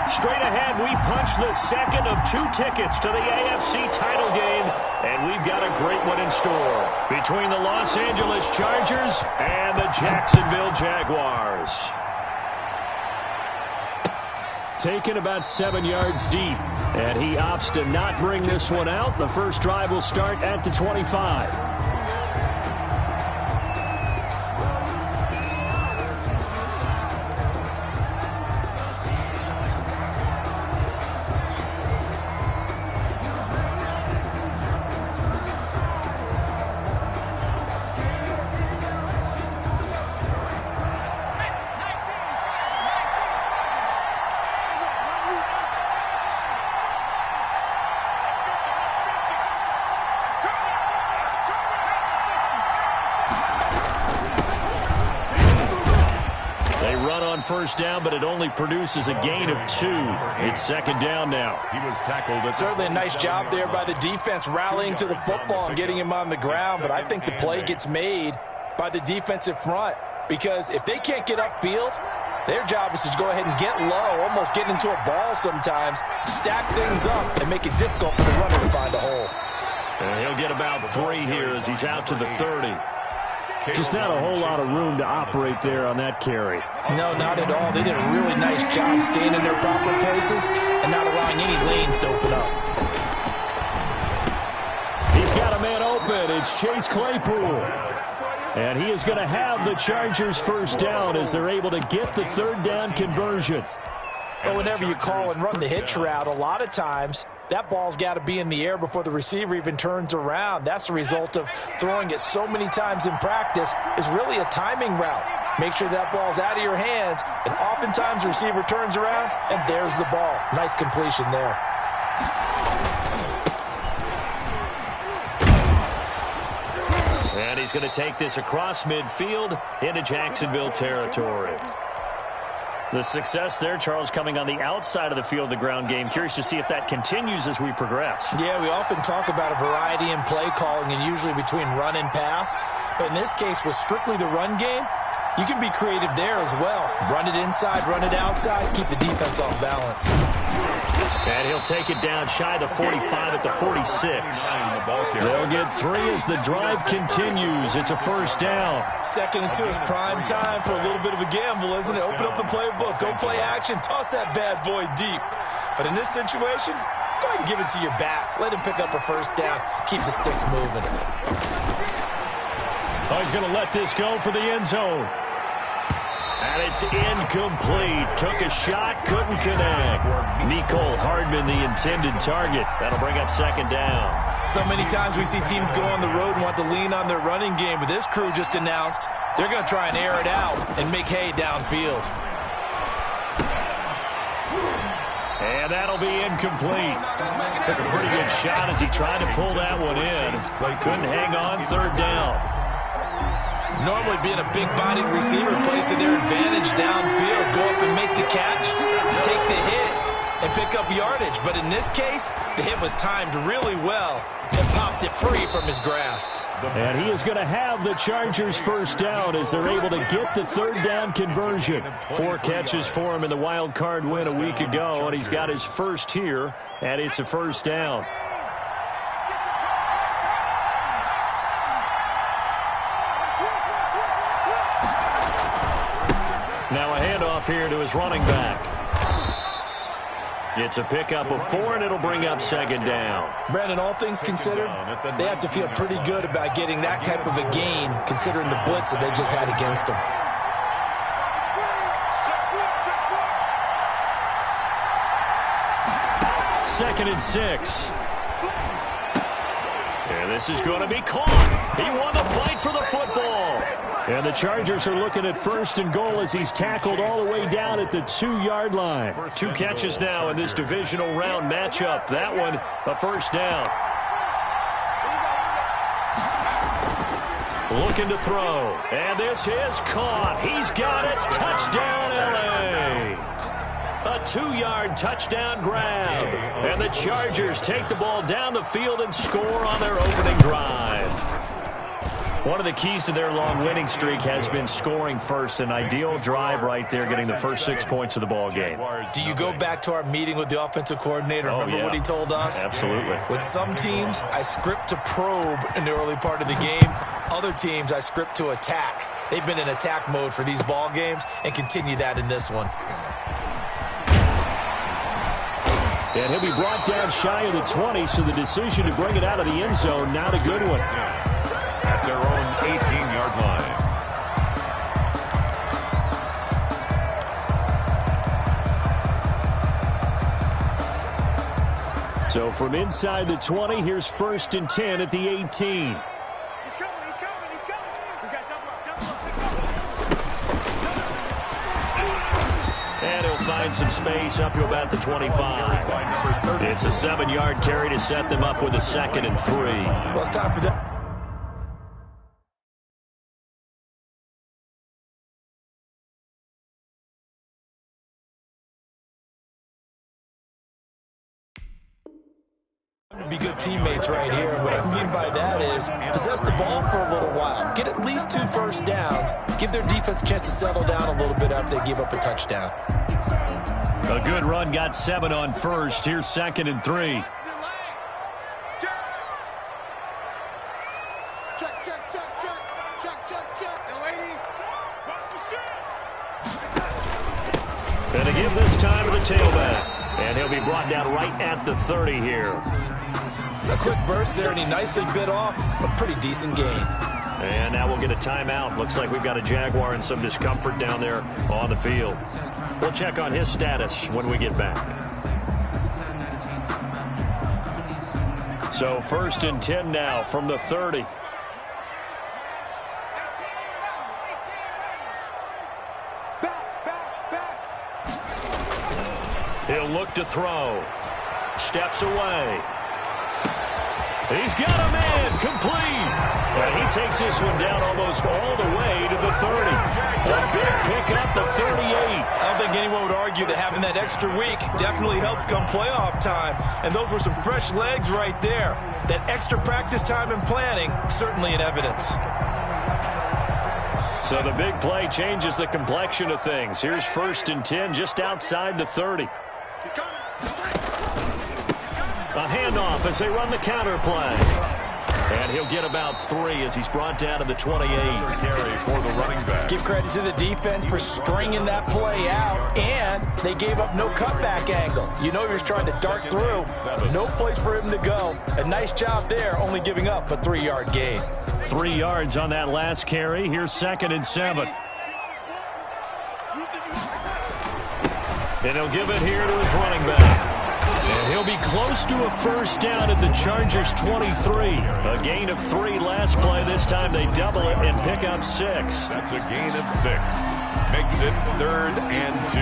Straight ahead, we punch the second of 2 tickets to the AFC title game, and we've got a great one in store between the Los Angeles Chargers and the Jacksonville Jaguars. Taken about 7 yards deep, and he opts to not bring this one out. The first drive will start at the 25. First down, but it only produces a gain of 2. It's second down now. He was tackled. Certainly a nice job there by the defense rallying to the football and getting him on the ground, but I think the play gets made by the defensive front because if they can't get upfield, their job is to go ahead and get low, almost get into a ball sometimes, stack things up, and make it difficult for the runner to find a hole. And he'll get about 3 here as he's out to the 30. Just not a whole lot of room to operate there on that carry. No, not at all. They did a really nice job staying in their proper places and not allowing any lanes to open up. He's got a man open. It's Chase Claypool. And he is going to have the Chargers first down as they're able to get the third down conversion. But whenever you call and run the hitch route, a lot of times that ball's got to be in the air before the receiver even turns around. That's the result of throwing it so many times in practice. Is really a timing route. Make sure that ball's out of your hands, and oftentimes the receiver turns around, and there's the ball. Nice completion there. And he's going to take this across midfield into Jacksonville territory. The success there, Charles, coming on the outside of the field, the ground game. Curious to see if that continues as we progress. Yeah, we often talk about a variety in play calling and usually between run and pass. But in this case, with strictly the run game, you can be creative there as well. Run it inside, run it outside, keep the defense off balance. And he'll take it down shy of the 45 at the 46. They'll get 3 as the drive continues. It's a first down. 2nd and 2 is prime time for a little bit of a gamble, isn't it? Open up the playbook, go play action, toss that bad boy deep. But in this situation, go ahead and give it to your back. Let him pick up a first down. Keep the sticks moving. Oh, he's going to let this go for the end zone. And it's incomplete. Took a shot, couldn't connect. Nicole Hardman, the intended target. That'll bring up second down. So many times we see teams go on the road and want to lean on their running game, but this crew just announced they're going to try and air it out and make hay downfield. And that'll be incomplete. Took a pretty good shot as he tried to pull that one in. But couldn't hang on, third down. Normally being a big-bodied receiver plays to their advantage downfield. Go up and make the catch, take the hit, and pick up yardage. But in this case, the hit was timed really well and popped it free from his grasp. And he is going to have the Chargers first down as they're able to get the third down conversion. 4 catches for him in the wild card win a week ago, and he's got his first here, and it's a first down. Now a handoff here to his running back. It's a pickup of 4, and it'll bring up second down. Brandon, all things considered, they have to feel pretty good about getting that type of a gain, considering the blitz that they just had against them. 2nd and 6. And this is going to be caught. He won the fight for the football. And the Chargers are looking at 1st and goal as he's tackled all the way down at the 2-yard line. 2 catches now in this divisional round matchup. That one, a first down. Looking to throw. And this is caught. He's got it. Touchdown, L.A. A 2-yard touchdown grab. And the Chargers take the ball down the field and score on their opening drive. One of the keys to their long winning streak has been scoring first. An ideal drive right there, getting the first 6 points of the ball game. Do you go back to our meeting with the offensive coordinator? Remember what he told us? Absolutely. With some teams, I script to probe in the early part of the game. Other teams, I script to attack. They've been in attack mode for these ball games and continue that in this one. And he'll be brought down shy of the 20, so the decision to bring it out of the end zone, not a good one. At their own 18-yard line. So from inside the 20, here's 1st and 10 at the 18. He's coming. We got double up. And he'll find some space up to about the 25. It's a 7-yard carry to set them up with a 2nd and 3. Well, it's time for them. Be good teammates right here. And what I mean by that is possess the ball for a little while. Get at least 2 first downs. Give their defense a chance to settle down a little bit after they give up a touchdown. A good run got 7 on first. Here's 2nd and 3. And to give this time to the tailback. And he'll be brought down right at the 30 here. A quick burst there, and he nicely bit off a pretty decent gain. And now we'll get a timeout. Looks like we've got a Jaguar in some discomfort down there on the field. We'll check on his status when we get back. So 1st and 10 now from the 30. He'll look to throw. Steps away. He's got a man complete. And he takes this one down almost all the way to the 30. A big pickup, the 38. I don't think anyone would argue that having that extra week definitely helps come playoff time. And those were some fresh legs right there. That extra practice time and planning, certainly in evidence. So the big play changes the complexion of things. Here's 1st and 10 just outside the 30. A handoff as they run the counter play. And he'll get about 3 as he's brought down to the 28. Carry for the running back. Give credit to the defense for stringing that play out, and they gave up no cutback angle. You know he was trying to dart through. No place for him to go. A nice job there, only giving up a 3-yard gain. 3 yards on that last carry. Here's 2nd and 7. And he'll give it here to his running back. And he'll be close to a first down at the Chargers' 23. A gain of 3 last play. This time they double it and pick up 6. That's a gain of 6. Makes it 3rd and 2.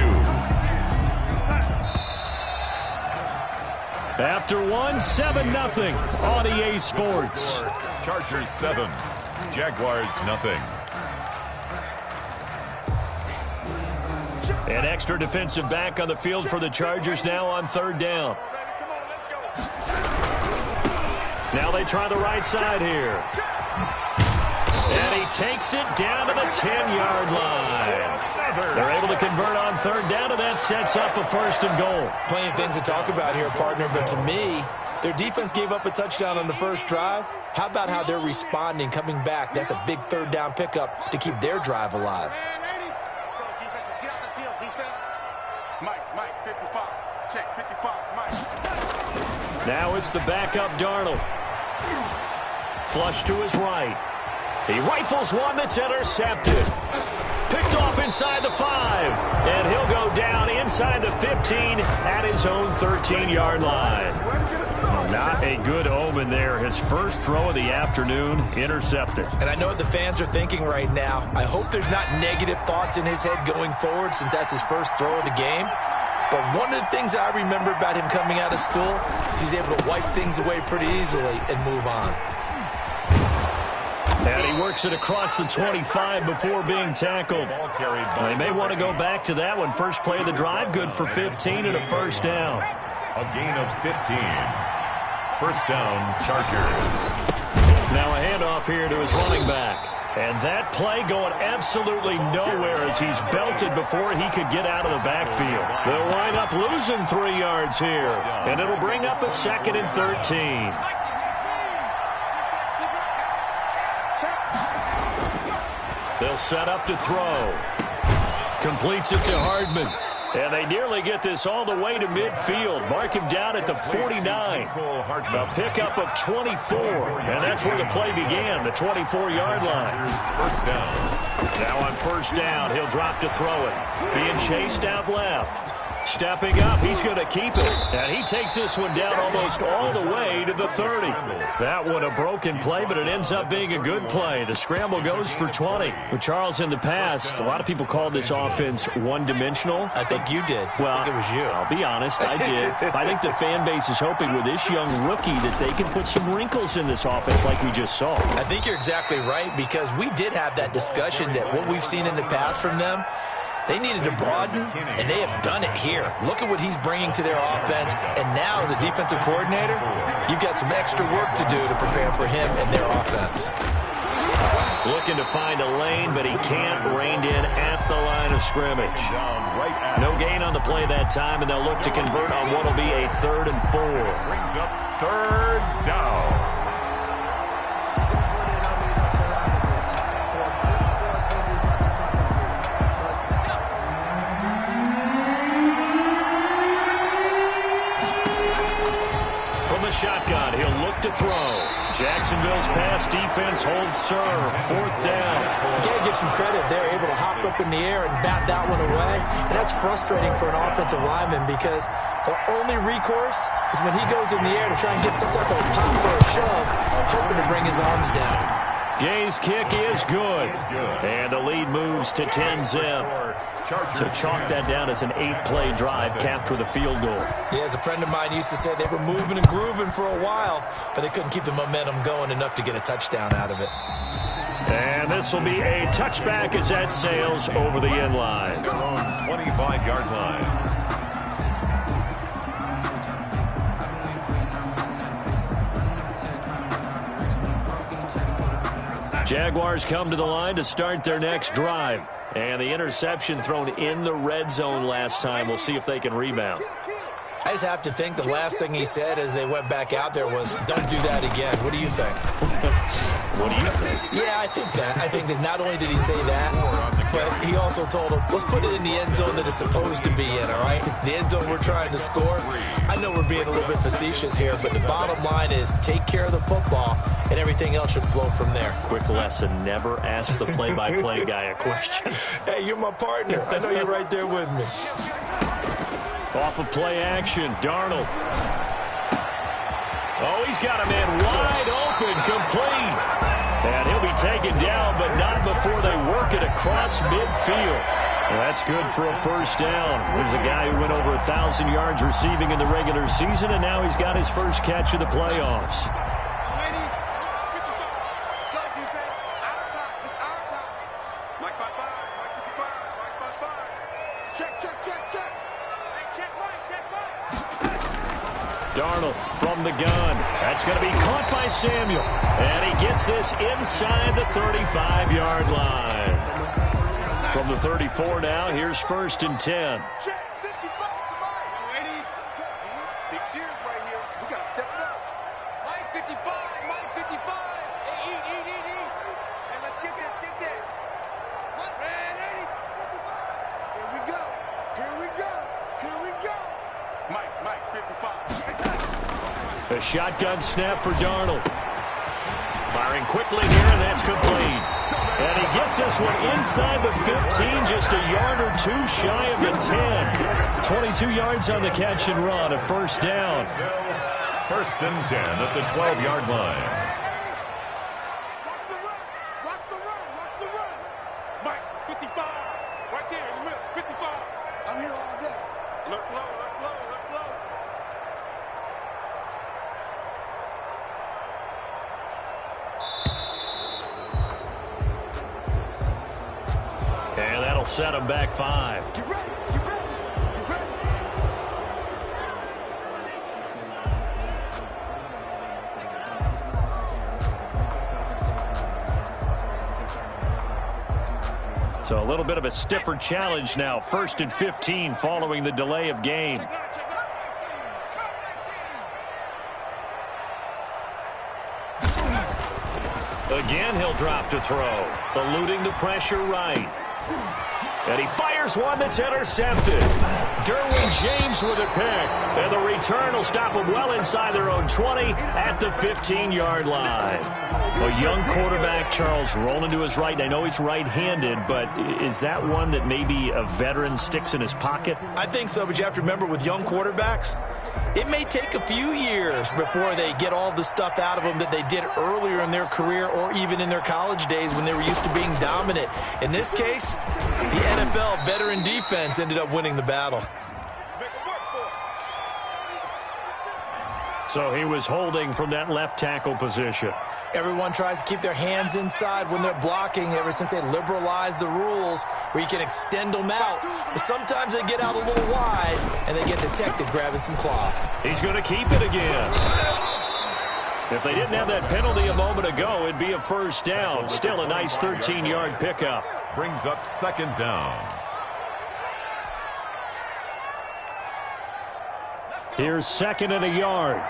After 1, 7-0 on EA Sports. Chargers 7, Jaguars nothing. An extra defensive back on the field for the Chargers now on 3rd down. Now they try the right side here. And he takes it down to the 10-yard line. They're able to convert on 3rd down, and that sets up a 1st and goal. Plenty of things to talk about here, partner, but to me, their defense gave up a touchdown on the first drive. How about how they're responding, coming back? That's a big 3rd down pickup to keep their drive alive. Mike, 55. Check, 55, Mike. Now it's the backup Darnold. Flush to his right. He rifles one that's intercepted. Picked off inside the 5. And he'll go down inside the 15 at his own 13-yard line. Not a good omen there. His first throw of the afternoon intercepted. And I know what the fans are thinking right now. I hope there's not negative thoughts in his head going forward since that's his first throw of the game. But one of the things I remember about him coming out of school is he's able to wipe things away pretty easily and move on. And he works it across the 25 before being tackled. They may want to go back to that one. First play of the drive, good for 15 and a first down. A gain of 15. First down, Chargers. Now a handoff here to his running back. And that play going absolutely nowhere as he's belted before he could get out of the backfield. They'll wind up losing 3 yards here, and it'll bring up a 2nd and 13. They'll set up to throw. Completes it to Hardman. And they nearly get this all the way to midfield. Mark him down at the 49. A pickup of 24. And that's where the play began, the 24-yard line. First down. Now on first down, he'll drop to throw it. Being chased out left. Stepping up, he's going to keep it. And he takes this one down almost all the way to the 30. That one a broken play, but it ends up being a good play. The scramble goes for 20. With Charles in the past, a lot of people called this offense one-dimensional. I think you did. Well, I think it was you. I'll be honest, I did. I think the fan base is hoping with this young rookie that they can put some wrinkles in this offense like we just saw. I think you're exactly right, because we did have that discussion that what we've seen in the past from them, they needed to broaden, and they have done it here. Look at what he's bringing to their offense, and now as a defensive coordinator, you've got some extra work to do to prepare for him and their offense. Looking to find a lane, but he can't. Reined in at the line of scrimmage. No gain on the play that time, and they'll look to convert on what will be a 3rd and 4. Brings up 3rd down. Shotgun, he'll look to throw. Jacksonville's pass defense holds serve. 4th down. You got to give some credit. They're able to hop up in the air and bat that one away. And that's frustrating for an offensive lineman, because the only recourse is when he goes in the air to try and get some type of pop or a shove, hoping to bring his arms down. Gay's kick is good. And the lead moves to 10-zip. So chalk that down as an 8-play drive capped with a field goal. Yeah, as a friend of mine used to say, they were moving and grooving for a while, but they couldn't keep the momentum going enough to get a touchdown out of it. And this will be a touchback as that sails over the end line. 25-yard line. Jaguars come to the line to start their next drive. And the interception thrown in the red zone last time. We'll see if they can rebound. I just have to think the last thing he said as they went back out there was, don't do that again. What do you think? What do you think? Yeah, I think that. I think that not only did he say that, but he also told him, let's put it in the end zone that it's supposed to be in, all right? The end zone we're trying to score. I know we're being a little bit facetious here, but the bottom line is take care of the football, and everything else should flow from there. Quick lesson, never ask the play-by-play guy a question. Hey, you're my partner. I know you're right there with me. Off of play action, Darnold. Oh, he's got a man wide open, complete. And he'll be taken down, but not before they work it across midfield. Well, that's good for a first down. There's a guy who went over 1,000 yards receiving in the regular season, and now he's got his first catch of the playoffs. Darnold from the gun. That's going to be caught by Samuel. And he gets this inside the 35-yard line. From the 34 now, here's 1st and 10. A shotgun snap for Darnold. Firing quickly here, and that's complete. And he gets this one inside the 15, just a yard or two shy of the 10. 22 yards on the catch and run, a first down. 1st and 10 at the 12-yard line. Watch the run. Mike, 55. Right there in the middle, 55. I'm here all day. Look low. And that'll set him back 5. Get ready. So a little bit of a stiffer challenge now. 1st and 15 following the delay of game. Again, he'll drop to throw. Eluding the pressure right. And he fires one that's intercepted. Derwin James with a pick. And the return will stop him well inside their own 20 at the 15-yard line. A young quarterback, Charles, rolling to his right. And I know he's right-handed, but is that one that maybe a veteran sticks in his pocket? I think so, but you have to remember with young quarterbacks, it may take a few years before they get all the stuff out of them that they did earlier in their career or even in their college days when they were used to being dominant. In this case, the NFL veteran defense ended up winning the battle. So he was holding from that left tackle position. Everyone tries to keep their hands inside when they're blocking ever since they liberalized the rules where you can extend them out. But sometimes they get out a little wide and they get detected grabbing some cloth. He's going to keep it again. If they didn't have that penalty a moment ago, it'd be a first down. Still a nice 13-yard pickup. Brings up 2nd down. Here's 2nd and a yard.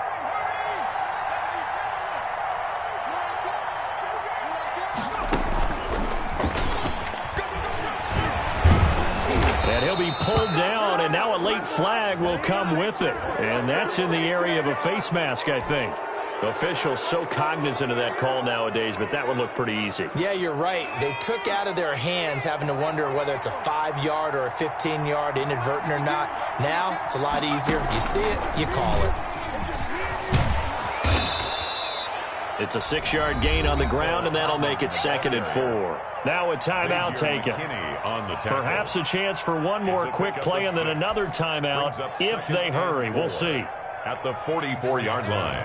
And he'll be pulled down, and now a late flag will come with it. And that's in the area of a face mask, I think. Officials so cognizant of that call nowadays, but that would look pretty easy. Yeah, you're right. They took out of their hands having to wonder whether it's a 5-yard or a 15-yard inadvertent or not. Now, it's a lot easier. You see it, you call it. It's a 6-yard gain on the ground, and that'll make it 2nd and 4. Now a timeout taken. Perhaps a chance for one more quick play and then another timeout if they hurry. We'll see. At the 44-yard line.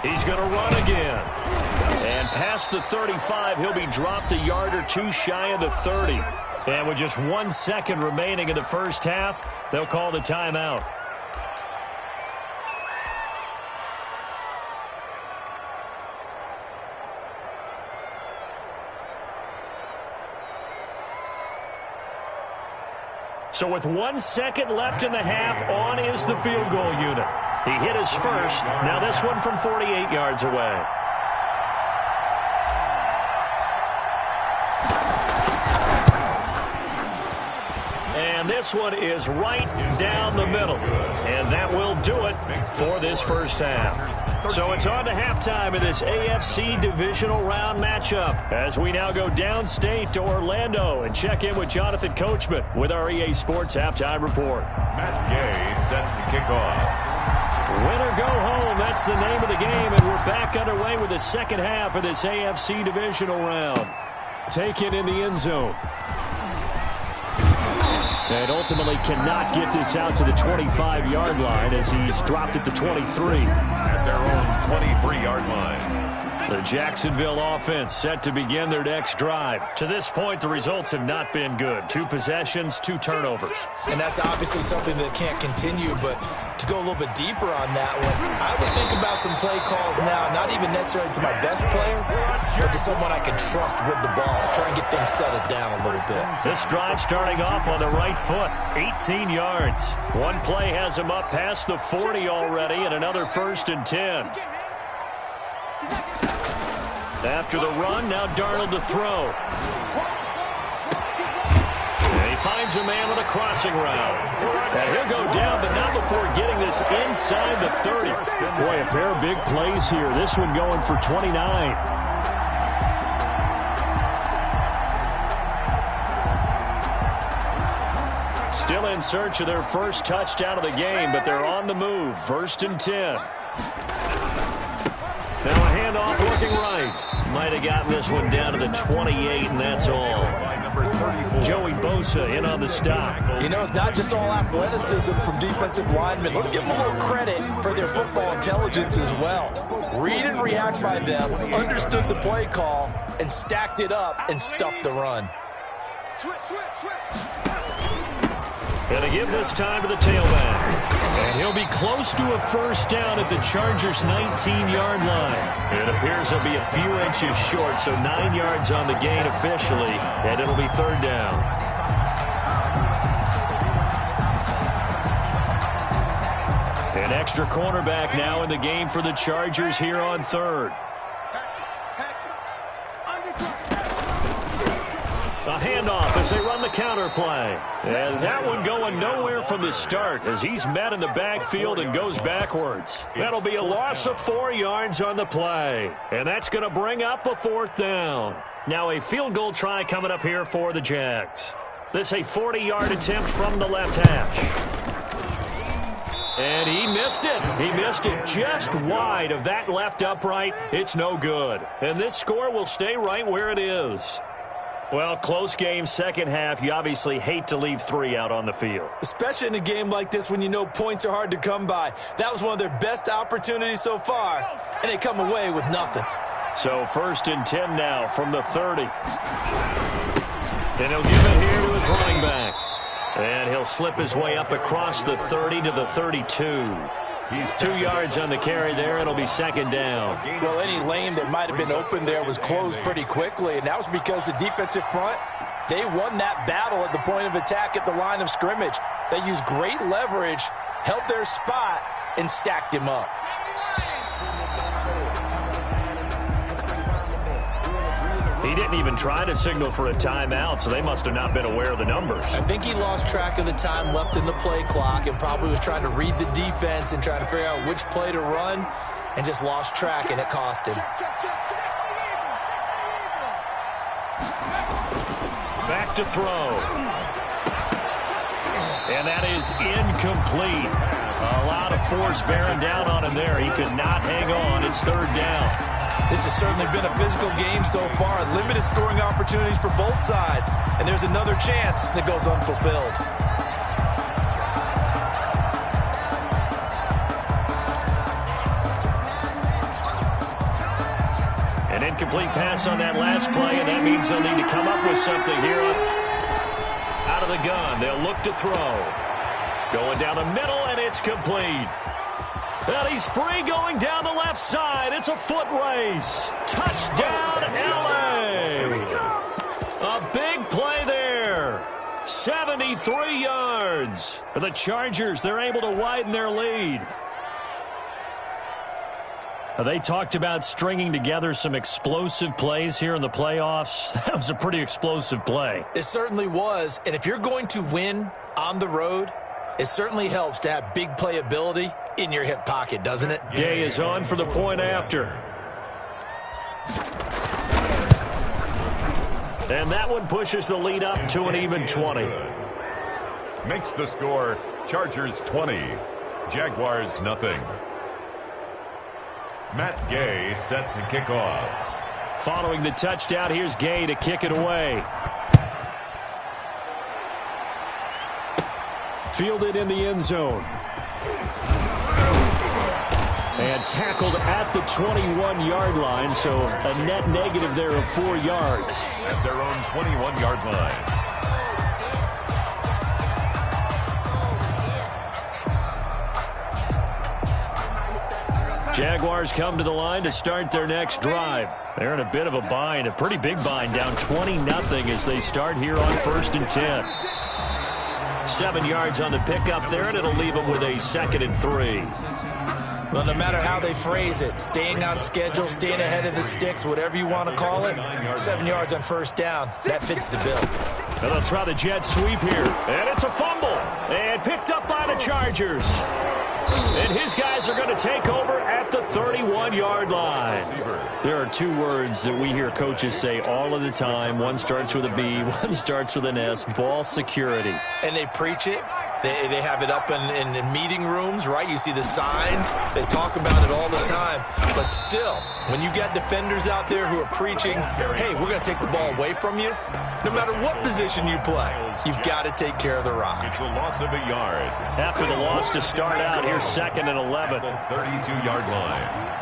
He's going to run again. And past the 35, he'll be dropped a yard or two shy of the 30. And with just 1 second remaining in the first half, they'll call the timeout. So with 1 second left in the half, on is the field goal unit. He hit his first. Now this one from 48 yards away. And this one is right down the middle. And that will do it for this first half. So it's on to halftime in this AFC divisional round matchup as we now go downstate to Orlando and check in with Jonathan Coachman with our EA Sports Halftime Report. Matt Gay set to kick off. Win or go home, that's the name of the game, and we're back underway with the second half of this AFC divisional round. Taken in the end zone. And ultimately cannot get this out to the 25-yard line as he's dropped at the 23. At their own 23-yard line. The Jacksonville offense set to begin their next drive. To this point, the results have not been good. 2 possessions, 2 turnovers. And that's obviously something that can't continue, but to go a little bit deeper on that one, I would think about some play calls now, not even necessarily to my best player, but to someone I can trust with the ball. Try and get things settled down a little bit. This drive starting off on the right foot, 18 yards. One play has him up past the 40 already, and another 1st and 10. After the run, now Darnold to throw. And he finds a man with a crossing route. And he'll go down, but not before getting this inside the 30. Boy, a pair of big plays here. This one going for 29. Still in search of their first touchdown of the game, but they're on the move. 1st and 10. Now a handoff looking right. Might have gotten this one down to the 28, and that's all. Joey Bosa in on the stop. You know, it's not just all athleticism from defensive linemen. Let's give them a little credit for their football intelligence as well. Read and react by them, understood the play call, and stacked it up and stuffed the run. And they give this time to the tailback. And he'll be close to a first down at the Chargers' 19-yard line. It appears he'll be a few inches short, so 9 yards on the gain officially, and it'll be third down. An extra cornerback now in the game for the Chargers here on third. A handoff as they run the counter play. And that one going nowhere from the start as he's met in the backfield and goes backwards. That'll be a loss of 4 yards on the play. And that's going to bring up a fourth down. Now a field goal try coming up here for the Jags. This a 40-yard attempt from the left hash. And he missed it. He missed it just wide of that left upright. It's no good. And this score will stay right where it is. Well, close game, second half. You obviously hate to leave 3 out on the field. Especially in a game like this when you know points are hard to come by. That was one of their best opportunities so far, and they come away with nothing. So 1st and 10 now from the 30. And he'll give it here to his running back. And he'll slip his way up across the 30 to the 32. He's 2 yards on the carry there. It'll be second down. Well, any lane that might have been open there was closed pretty quickly, and that was because the defensive front, they won that battle at the point of attack at the line of scrimmage. They used great leverage, held their spot, and stacked him up. He didn't even try to signal for a timeout, so they must have not been aware of the numbers. I think he lost track of the time left in the play clock and probably was trying to read the defense and trying to figure out which play to run and just lost track, and it cost him. Back to throw. And that is incomplete. A lot of force bearing down on him there. He could not hang on. It's third down. This has certainly been a physical game so far. Limited scoring opportunities for both sides. And there's another chance that goes unfulfilled. An incomplete pass on that last play, and that means they'll need to come up with something here. Out of the gun, they'll look to throw. Going down the middle, and it's complete. And he's free going down the left side. It's a foot race. Touchdown, L.A. A big play there. 73 yards. The Chargers, they're able to widen their lead. They talked about stringing together some explosive plays here in the playoffs. That was a pretty explosive play. It certainly was. And if you're going to win on the road, it certainly helps to have big playability in your hip pocket, doesn't it? Gay is on for the point after. And that one pushes the lead up to an even 20. Makes the score Chargers 20, Jaguars nothing. Matt Gay set to kick off. Following the touchdown, here's Gay to kick it away. Fielded in the end zone. And tackled at the 21-yard line, so a net negative there of 4 yards. At their own 21-yard line. Jaguars come to the line to start their next drive. They're in a bit of a bind, a pretty big bind, down 20-0 as they start here on 1st and 10. 7 yards on the pickup there, and it'll leave them with a 2nd and 3. Well, no matter how they phrase it, staying on schedule, staying ahead of the sticks, whatever you want to call it, 7 yards on first down, that fits the bill. And they'll try the jet sweep here. And it's a fumble. And picked up by the Chargers. And his guys are going to take over at the 31-yard line. There are 2 words that we hear coaches say all of the time. One starts with a B, one starts with an S, ball security. And they preach it. They have it up in meeting rooms, right? You see the signs. They talk about it all the time. But still, when you got defenders out there who are preaching, hey, we're going to take the ball away from you, no matter what position you play, you've got to take care of the rock. It's a loss of a yard. After the loss to start out, here's 2nd and 11. 32-yard line.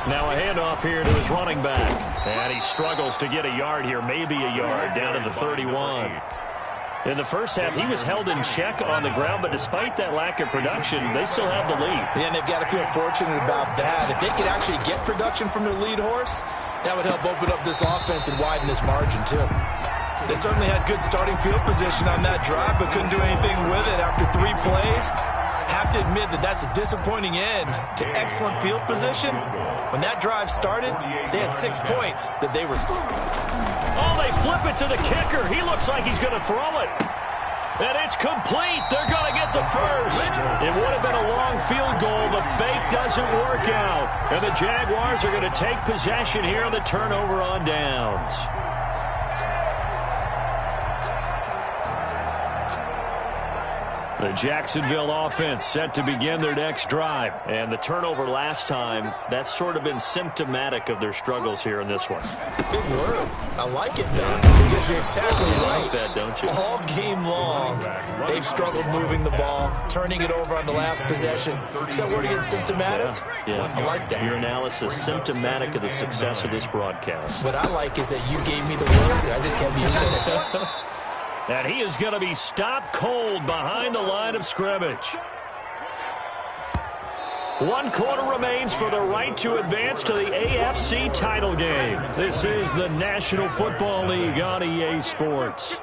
Now a handoff here to his running back. And he struggles to get a yard here, maybe a yard, down to the 31. In the first half, he was held in check on the ground, but despite that lack of production, they still have the lead. Yeah, and they've got to feel fortunate about that. If they could actually get production from their lead horse, that would help open up this offense and widen this margin, too. They certainly had good starting field position on that drive, but couldn't do anything with it after 3 plays. Have to admit that that's a disappointing end to excellent field position. When that drive started, they had 6 points that they were... Oh, they flip it to the kicker. He looks like he's going to throw it. And it's complete. They're going to get the first. It would have been a long field goal. The fake doesn't work out. And the Jaguars are going to take possession here on the turnover on downs. The Jacksonville offense set to begin their next drive. And the turnover last time, that's sort of been symptomatic of their struggles here in this one. Big word. I like it, though, because you're exactly right. You like that, don't you? All game long, they've struggled moving the ball, turning it over on the last possession. Is that word again, symptomatic? Yeah. I like that. Your analysis, symptomatic of the success of this broadcast. What I like is that you gave me the word. I just kept using it. And he is going to be stopped cold behind the line of scrimmage. 1 quarter remains for the right to advance to the AFC title game. This is the National Football League on EA Sports.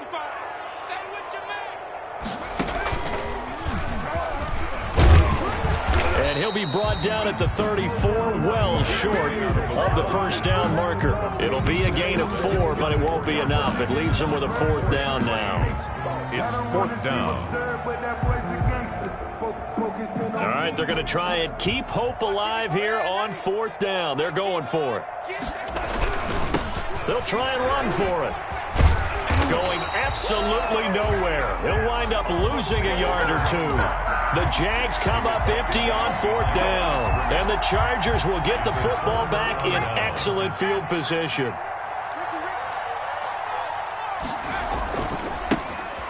And he'll be brought down at the 34, well short of the first down marker. It'll be a gain of 4, but it won't be enough. It leaves him with a 4th down now. It's 4th down. All right, they're going to try and keep hope alive here on 4th down. They're going for it. They'll try and run for it. Going absolutely nowhere. He'll wind up losing a yard or 2. The Jags come up empty on 4th down. And the Chargers will get the football back in excellent field position.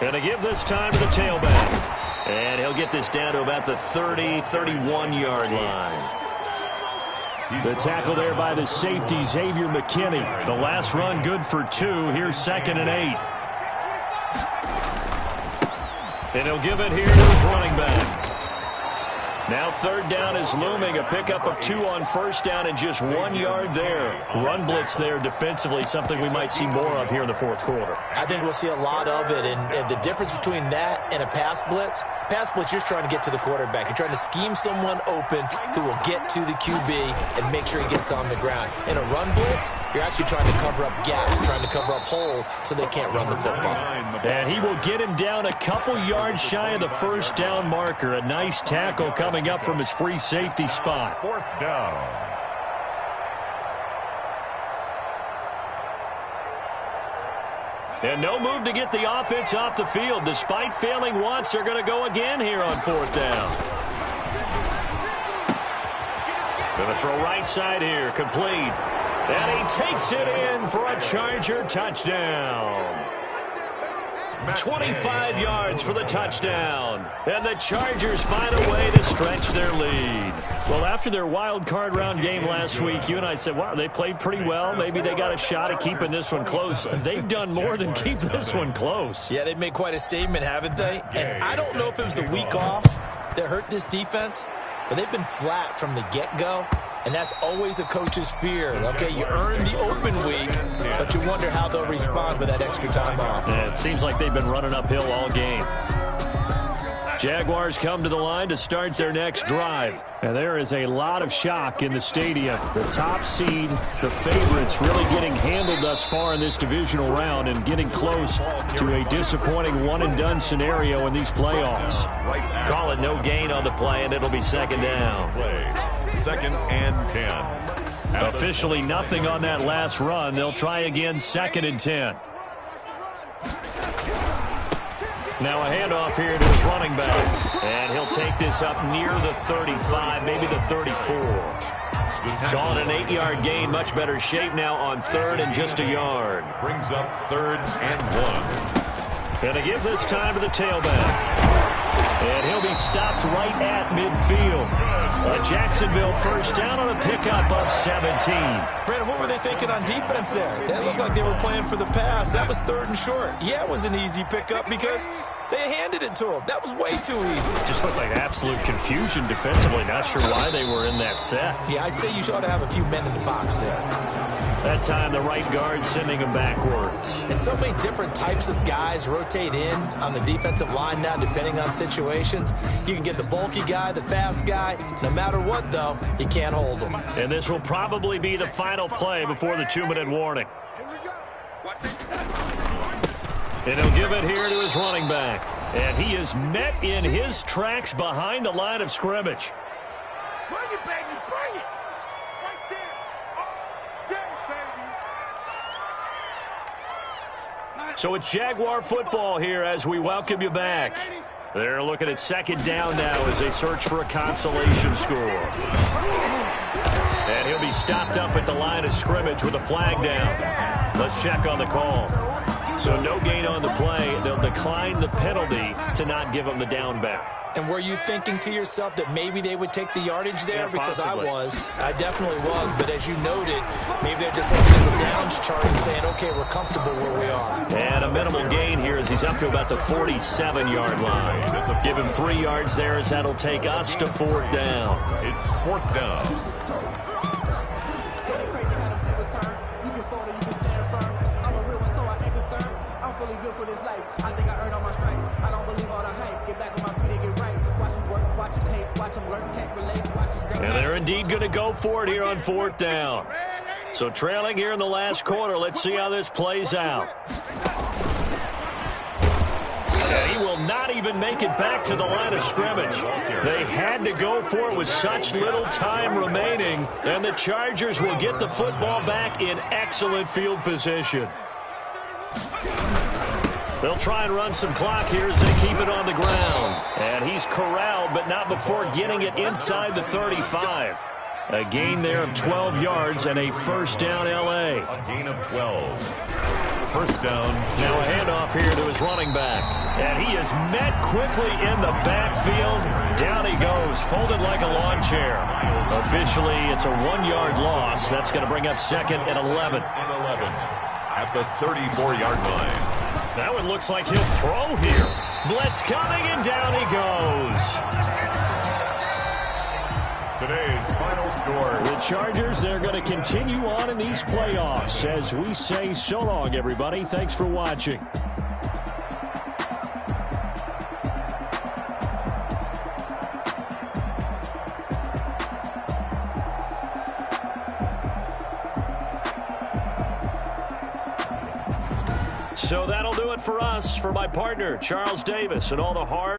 And to give this time to the tailback. And he'll get this down to about the 30, 31-yard line. The tackle there by the safety, Xavier McKinney. The last run good for 2. Here's 2nd and 8. And he'll give it here to his running back. Now 3rd down is looming. A pickup of 2 on 1st down and just 1 yard there. Run blitz there defensively, something we might see more of here in the 4th quarter. I think we'll see a lot of it. And the difference between that and a pass blitz, you're just trying to get to the quarterback. You're trying to scheme someone open who will get to the QB and make sure he gets on the ground. In a run blitz, you're actually trying to cover up gaps, trying to cover up holes so they can't run the football. And he will get him down a couple yards shy of the first down marker. A nice tackle coming up from his free safety spot. 4th down. And no move to get the offense off the field. Despite failing once, they're going to go again here on 4th down. Going to throw right side here, complete. And he takes it in for a Charger touchdown. 25 yards for the touchdown. And the Chargers find a way to stretch their lead. Well, after their wild card round game last week, you and I said, wow, they played pretty well. Maybe they got a shot at keeping this one close. They've done more than keep this one close. Yeah, they've made quite a statement, haven't they? And I don't know if it was the week off that hurt this defense, but they've been flat from the get-go. And that's always a coach's fear. Okay, you earn the open week, but you wonder how they'll respond with that extra time off. Yeah, it seems like they've been running uphill all game. Jaguars come to the line to start their next drive. And there is a lot of shock in the stadium. The top seed, the favorites, really getting handled thus far in this divisional round and getting close to a disappointing one-and-done scenario in these playoffs. Call it no gain on the play, and it'll be 2nd down. 2nd and 10. Officially nothing on that last run. They'll try again, 2nd and 10. Now a handoff here to his running back. And he'll take this up near the 35, maybe the 34. Gone an 8-yard gain, much better shape now on 3rd and just a yard. Brings up 3rd and 1. And to give this time to the tailback. And he'll be stopped right at midfield. Jacksonville first down on a pickup of 17. Brandon, what were they thinking on defense there? They looked like they were playing for the pass. That was 3rd and short. Yeah, it was an easy pickup because they handed it to him. That was way too easy. Just looked like absolute confusion defensively. Not sure why they were in that set. Yeah, I'd say you ought to have a few men in the box there. That time, the right guard sending him backwards. And so many different types of guys rotate in on the defensive line now, depending on situations. You can get the bulky guy, the fast guy. No matter what, though, you can't hold them. And this will probably be the final play before the 2-minute warning. Here we go. Watch it. And he'll give it here to his running back. And he is met in his tracks behind the line of scrimmage. Bring it, baby. Bring it. Right there. All day, baby. So it's Jaguar football here as we welcome you back. They're looking at 2nd down now as they search for a consolation score. And he'll be stopped up at the line of scrimmage with a flag down. Let's check on the call. So no gain on the play. They'll decline the penalty to not give him the down back. And were you thinking to yourself that maybe they would take the yardage there? Yeah, because possibly. I definitely was. But as you noted, maybe they're just looking at the downs chart and saying, okay, we're comfortable where we are. And a minimal gain here as he's up to about the 47-yard line. Give him 3 yards there as that'll take us to 4th down. It's 4th down. For this life, I think I earned all my stripes. I don't believe all the hype. Get back on my feet and get right. Watch them work, watch them hate, watch them learn, can't relate. Watch these girls. And they're indeed going to go for it here on 4th down. So trailing here in the last quarter. Let's see how this plays out. And he will not even make it back to the line of scrimmage. They had to go for it with such little time remaining. And the Chargers will get the football back in excellent field position. They'll try and run some clock here as they keep it on the ground. And he's corralled, but not before getting it inside the 35. A gain there of 12 yards and a first down L.A. A gain of 12. First down. Now a handoff here to his running back. And he is met quickly in the backfield. Down he goes, folded like a lawn chair. Officially, it's a 1-yard loss. That's going to bring up 2nd and 11. At the 34-yard line. That one looks like he'll throw here. Blitz coming, and down he goes. Today's final score. The Chargers, they're going to continue on in these playoffs as we say so long, everybody. Thanks for watching. So that'll do it for us. For my partner, Charles Davis, and all the hard